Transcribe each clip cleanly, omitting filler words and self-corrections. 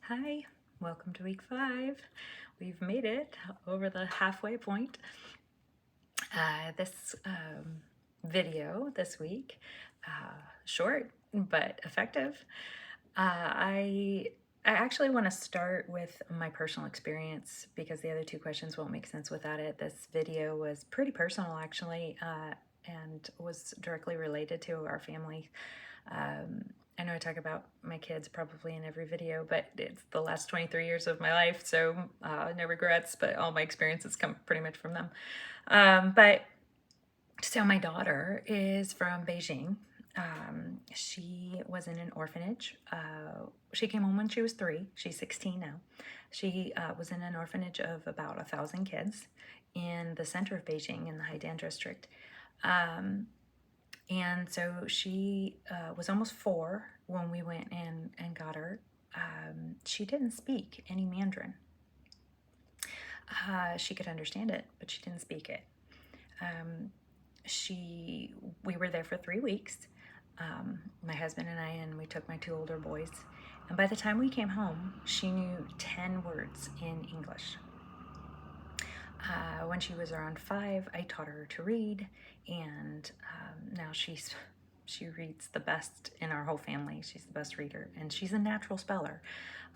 Hi, welcome to week 5. We've made it over the halfway point. This video this week, short but effective. I actually want to start with my personal experience because the other two questions won't make sense without it. This video was pretty personal actually, and was directly related to our family. I know I talk about my kids probably in every video, but it's the last 23 years of my life, so no regrets, but all my experiences come pretty much from them. So my daughter is from Beijing. She was in an orphanage. She came home when she was 3. She's 16 now. She was in an orphanage of about 1,000 kids in the center of Beijing in the Haidian district. And so she was almost 4 when we went and got her. She didn't speak any Mandarin. She could understand it, but she didn't speak it. We were there for 3 weeks, my husband and I, and we took my 2 older boys. And by the time we came home, she knew 10 words in English. When she was around 5, I taught her to read, and now she reads the best in our whole family. She's the best reader, and she's a natural speller.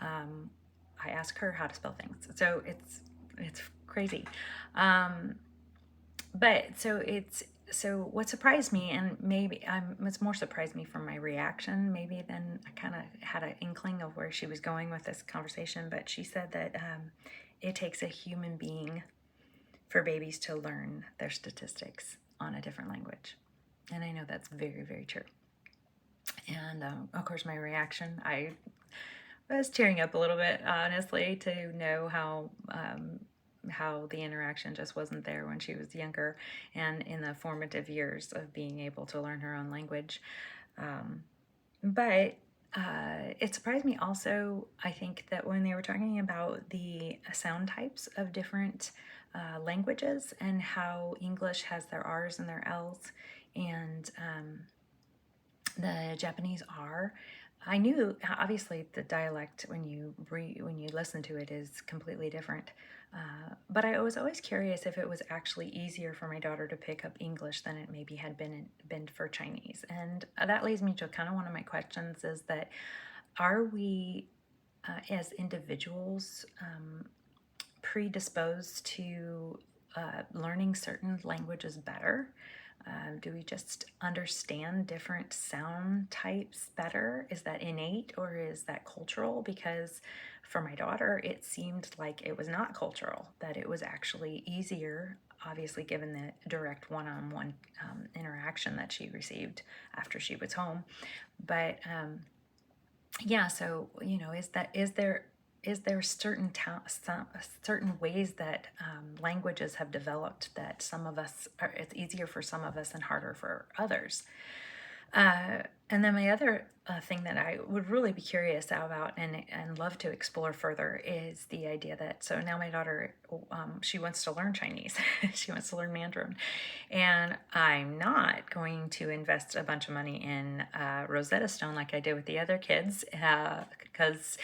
I ask her how to spell things, so it's crazy. So what surprised me, and maybe it's more surprised me from my reaction maybe than I kind of had an inkling of where she was going with this conversation, but she said that it takes a human being for babies to learn their statistics on a different language. And I know that's very, very true. And of course, my reaction, I was tearing up a little bit, honestly, to know how the interaction just wasn't there when she was younger and in the formative years of being able to learn her own language. But it surprised me also, I think, that when they were talking about the sound types of different languages and how English has their R's and their L's and the Japanese R, I knew obviously the dialect when you listen to it is completely different. But I was always curious if it was actually easier for my daughter to pick up English than it maybe had been for Chinese. And that leads me to kind of one of my questions is that are we as individuals predisposed to learning certain languages better? Do we just understand different sound types better? Is that innate or is that cultural? Because for my daughter, it seemed like it was not cultural, that it was actually easier, obviously, given the direct one-on-one interaction that she received after she was home. But yeah, so, is there certain ways that languages have developed that some of us it's easier for some of us and harder for others? And then my other thing that I would really be curious about and love to explore further is the idea that, so now my daughter, she wants to learn Chinese. She wants to learn Mandarin. And I'm not going to invest a bunch of money in Rosetta Stone like I did with the other kids, because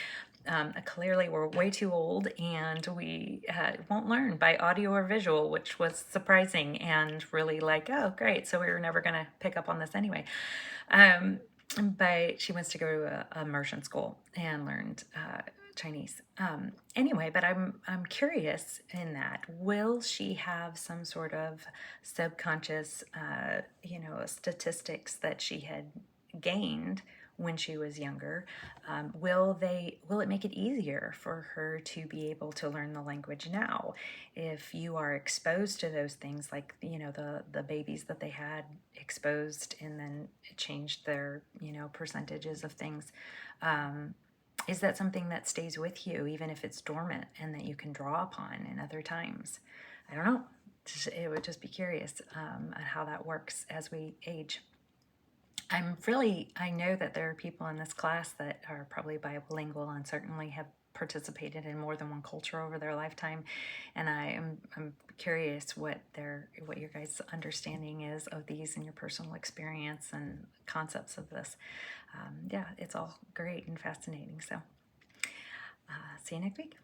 clearly we're way too old and we won't learn by audio or visual, which was surprising and really like, oh, great. So we were never going to pick up on this anyway. But she wants to go to a immersion school and learned Chinese. Anyway, but I'm curious in that, will she have some sort of subconscious, statistics that she had gained when she was younger? Will it make it easier for her to be able to learn the language now? If you are exposed to those things, like the babies that they had exposed and then changed their percentages of things, is that something that stays with you even if it's dormant and that you can draw upon in other times? I don't know. It would just be curious on how that works as we age. I know that there are people in this class that are probably bilingual and certainly have participated in more than one culture over their lifetime, and I'm curious what your guys' understanding is of these and your personal experience and concepts of this. Yeah, it's all great and fascinating. So See you next week.